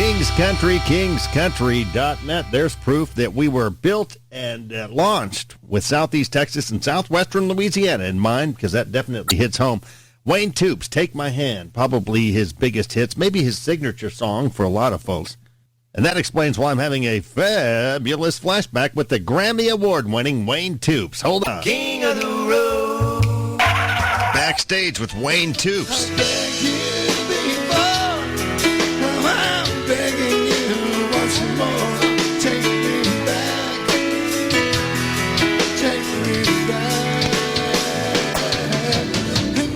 KingsCountry.net. There's proof that we were built and launched with Southeast Texas and Southwestern Louisiana in mind, because that definitely hits home. Wayne Toops, Take My Hand, probably his biggest hits, maybe his signature song for a lot of folks. And that explains why I'm having a fabulous flashback with the Grammy Award-winning Wayne Toops. Hold on. King of the road. Backstage with Wayne Toops.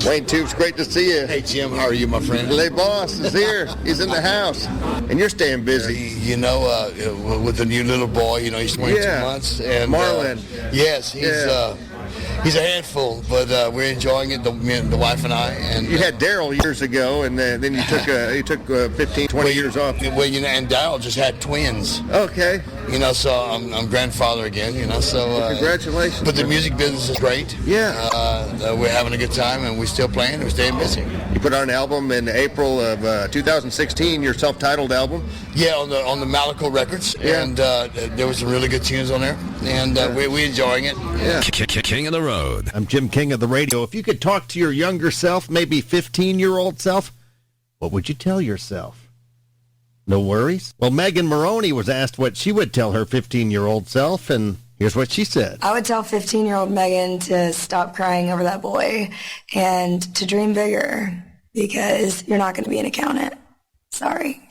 Wayne Toops, great to see you. Hey, Jim, how are you, my friend? Le Boss is here. He's in the house. And you're staying busy. You know, with the new little boy, you know, he's 22 months. And Marlon. Yes, he's a handful, but we're enjoying it, the wife and I. And you had Daryl years ago, and then you took 15, 20 years off. Well, you know, and Daryl just had twins. Okay. You know, so I'm grandfather again, you know, so... congratulations. But the music business is great. Yeah. We're having a good time, and we're still playing, and we're staying busy. You put out an album in April of 2016, your self-titled album? Yeah, on the Malico Records, and there was some really good tunes on there, and we're enjoying it. Yeah. King of the Road. I'm Jim King of the Radio. If you could talk to your younger self, maybe 15-year-old self, what would you tell yourself? No worries? Well, Megan Maroney was asked what she would tell her 15-year-old self, and here's what she said. I would tell 15-year-old Megan to stop crying over that boy and to dream bigger, because you're not going to be an accountant. Sorry.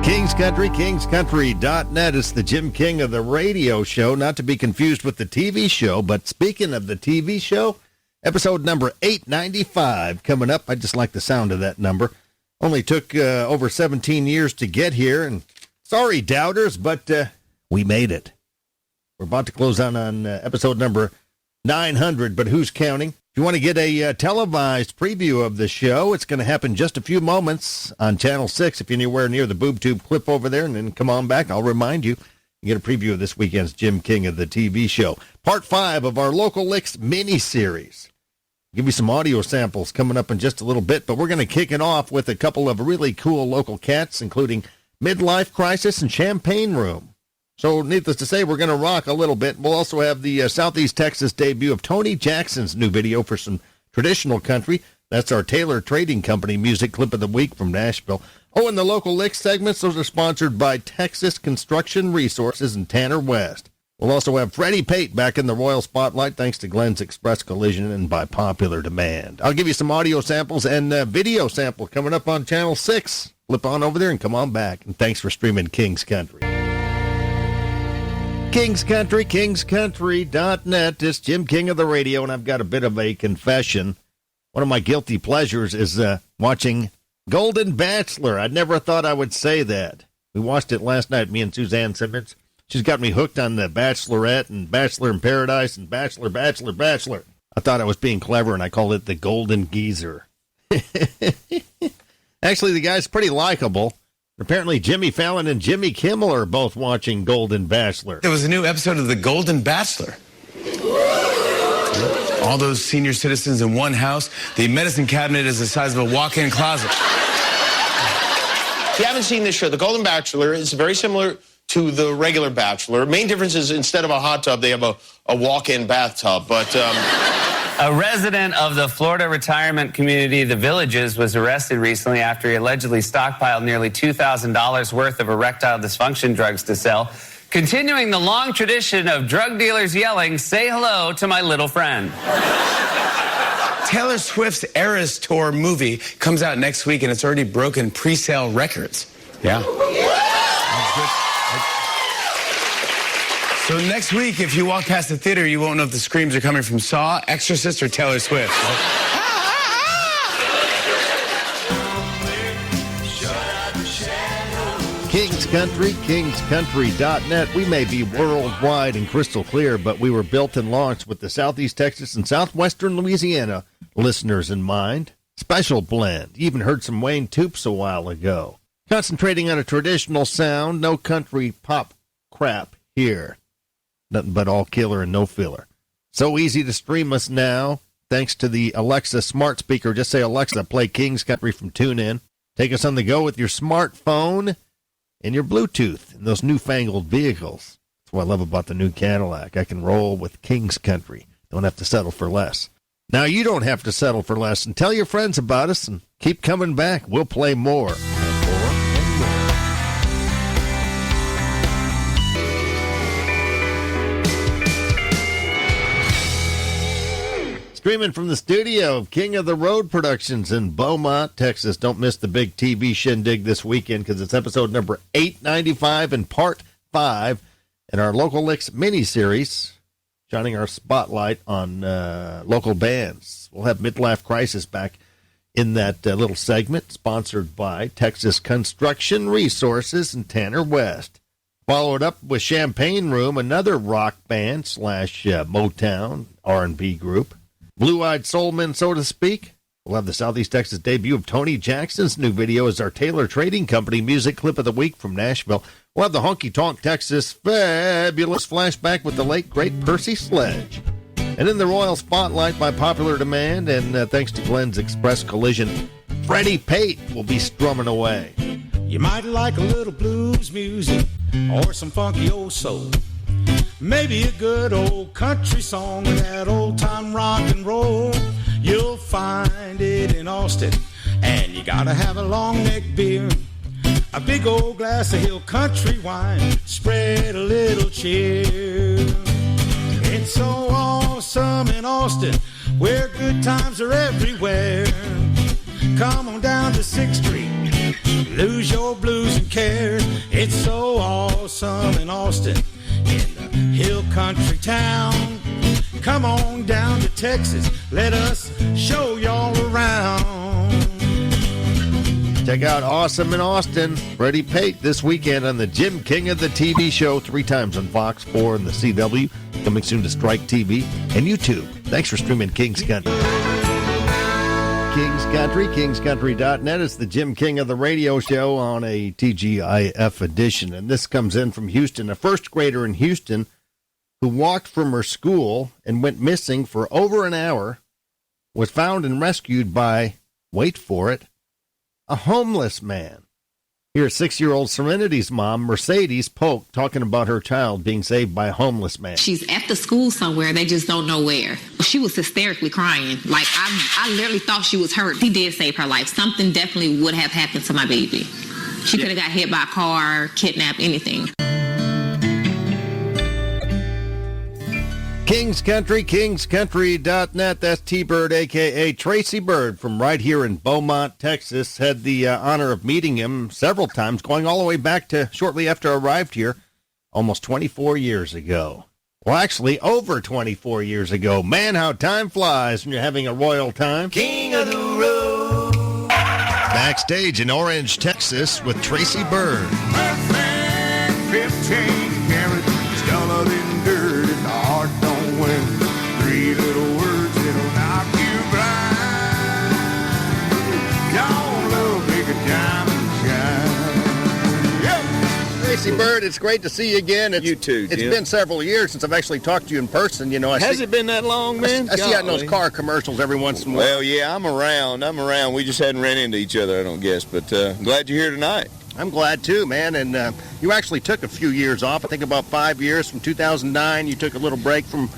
King's Country, KingsCountry.net. It's the Jim King of the Radio show, not to be confused with the TV show. But speaking of the TV show, episode number 895 coming up. I just like the sound of that number. Only took over 17 years to get here. And sorry, doubters, but we made it. We're about to close on episode number 900, but who's counting? If you want to get a televised preview of the show, it's going to happen just a few moments on Channel 6 if you're anywhere near the boob tube clip over there, and then come on back. I'll remind you. You get a preview of this weekend's Jim King of the TV show. Part 5 of our Local Licks mini-series. Give you some audio samples coming up in just a little bit, but we're going to kick it off with a couple of really cool local cats, including Midlife Crisis and Champagne Room. So, needless to say, we're going to rock a little bit. We'll also have the Southeast Texas debut of Tony Jackson's new video for some traditional country. That's our Taylor Trading Company music clip of the week from Nashville. Oh, and the Local Licks segments, those are sponsored by Texas Construction Resources and Tanner West. We'll also have Freddie Pate back in the Royal Spotlight thanks to Glenn's Express Collision and by popular demand. I'll give you some audio samples and video sample coming up on Channel 6. Flip on over there and come on back. And thanks for streaming King's Country. King's Country, KingsCountry.net. It's Jim King of the Radio, and I've got a bit of a confession. One of my guilty pleasures is watching Golden Bachelor. I never thought I would say that. We watched it last night, me and Suzanne Simmons. She's got me hooked on the Bachelorette and Bachelor in Paradise and Bachelor. I thought I was being clever, and I called it the Golden Geezer. Actually, the guy's pretty likable. Apparently, Jimmy Fallon and Jimmy Kimmel are both watching Golden Bachelor. There was a new episode of The Golden Bachelor. All those senior citizens in one house. The medicine cabinet is the size of a walk-in closet. If you haven't seen this show, The Golden Bachelor is very similar to the regular Bachelor. Main difference is instead of a hot tub, they have a walk-in bathtub. But a resident of the Florida retirement community, The Villages, was arrested recently after he allegedly stockpiled nearly $2,000 worth of erectile dysfunction drugs to sell, continuing the long tradition of drug dealers yelling, "Say hello to my little friend." Taylor Swift's Eras Tour movie comes out next week, and it's already broken pre-sale records. Yeah. So next week, if you walk past the theater, you won't know if the screams are coming from Saw, Exorcist, or Taylor Swift. King's Country, KingsCountry.net. We may be worldwide and crystal clear, but we were built and launched with the Southeast Texas and Southwestern Louisiana listeners in mind. Special blend. You even heard some Wayne Toops a while ago. Concentrating on a traditional sound, no country pop crap here. Nothing but all killer and no filler. So easy to stream us now, thanks to the Alexa smart speaker. Just say, Alexa, play King's Country from TuneIn. Take us on the go with your smartphone and your Bluetooth in those newfangled vehicles. That's what I love about the new Cadillac. I can roll with King's Country. Don't have to settle for less. Now you don't have to settle for less, and tell your friends about us and keep coming back. We'll play more. Streaming from the studio of King of the Road Productions in Beaumont, Texas. Don't miss the big TV shindig this weekend because it's episode number 895 and part 5 in our Local Licks miniseries, shining our spotlight on local bands. We'll have Midlife Crisis back in that little segment, sponsored by Texas Construction Resources and Tanner West. Followed up with Champagne Room, another rock band / Motown R&B group. Blue-Eyed Soul Men, so to speak. We'll have the Southeast Texas debut of Tony Jackson's new video as our Taylor Trading Company music clip of the week from Nashville. We'll have the Honky Tonk Texas fabulous flashback with the late, great Percy Sledge. And in the Royal Spotlight by popular demand, and thanks to Glenn's Express Collision, Freddie Pate will be strumming away. You might like a little blues music or some funky old soul. Maybe a good old country song with that old-time rock and roll. You'll find it in Austin, and you gotta have a long neck beer, a big old glass of Hill Country wine, spread a little cheer. It's so awesome in Austin, where good times are everywhere. Come on down to 6th Street, lose your blues and cares. It's so awesome in Austin, in the Hill Country town. Come on down to Texas, let us show y'all around. Check out Awesome in Austin, Freddie Pate, this weekend on the Jim King of the TV show, 3 times on Fox 4 and the CW, coming soon to Strike TV and YouTube. Thanks for streaming King's Country. King's Country, kingscountry.net. It's the Jim King of the radio show on a TGIF edition. And this comes in from Houston. A first grader in Houston who walked from her school and went missing for over an hour was found and rescued by, wait for it, a homeless man. Here's 6-year-old Serenity's mom, Mercedes Polk, talking about her child being saved by a homeless man. She's at the school somewhere. They just don't know where. She was hysterically crying. Like, I literally thought she was hurt. He did save her life. Something definitely would have happened to my baby. She could have got hit by a car, kidnapped, anything. King's Country, kingscountry.net. That's T-Bird, a.k.a. Tracy Bird, from right here in Beaumont, Texas. Had the honor of meeting him several times, going all the way back to shortly after I arrived here, almost 24 years ago. Well, actually, over 24 years ago. Man, how time flies when you're having a royal time. King of the road. Backstage in Orange, Texas, with Tracy Bird. Perfect 15 carats, duller than dirt if the heart don't win. 3 little words that'll knock you blind. Don't look like a diamond shine. Yep. Tracy Bird, it's great to see you again. You too, It's Jim. been several years since I've actually talked to you in person. You know, Has it been that long, man? I see you out in those Golly. car commercials every once in a while. Well, yeah, I'm around. We just hadn't ran into each other, I don't guess. But glad you're here tonight. I'm glad too, man. And you actually took a few years off. I think about 5 years. From 2009, you took a little break from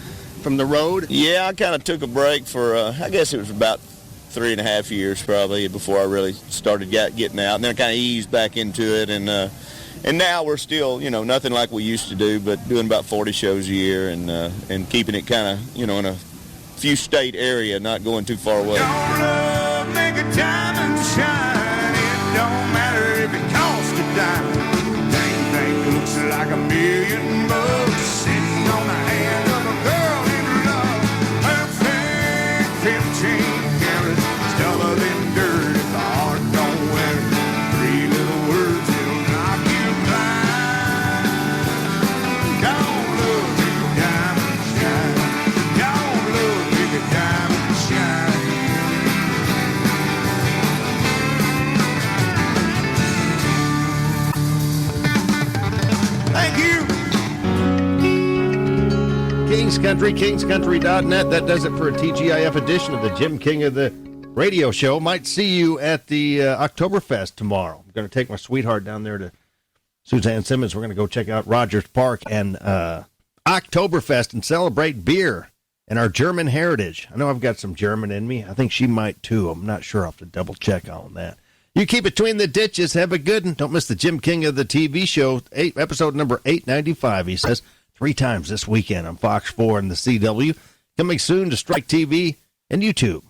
the road. Yeah, I kind of took a break for, I guess it was about 3.5 years probably before I really started getting out. And then I kind of eased back into it. And now we're still, you know, nothing like we used to do, but doing about 40 shows a year and keeping it kind of, you know, in a few state area, not going too far away. Don't love make a diamond shine. It don't matter if it costs a dime. Dang thing looks like $1 million sitting on the hand of a girl in love. Perfect 15 carats, duller than dirt if the heart don't wear it. 3 little words that'll knock you blind. Don't look like a diamond shine. Don't look like a diamond shine. Thank you. King's Country, kingscountry.net. That does it for a TGIF edition of the Jim King of the radio show. Might see you at the Oktoberfest tomorrow. I'm going to take my sweetheart down there to Suzanne Simmons. We're going to go check out Rogers Park and Oktoberfest and celebrate beer and our German heritage. I know I've got some German in me. I think she might too. I'm not sure. I'll have to double check on that. You keep between the ditches. Have a good one. Don't miss the Jim King of the TV show, episode number 895, he says, 3 times this weekend on Fox 4 and the CW. Coming soon to Strike TV and YouTube.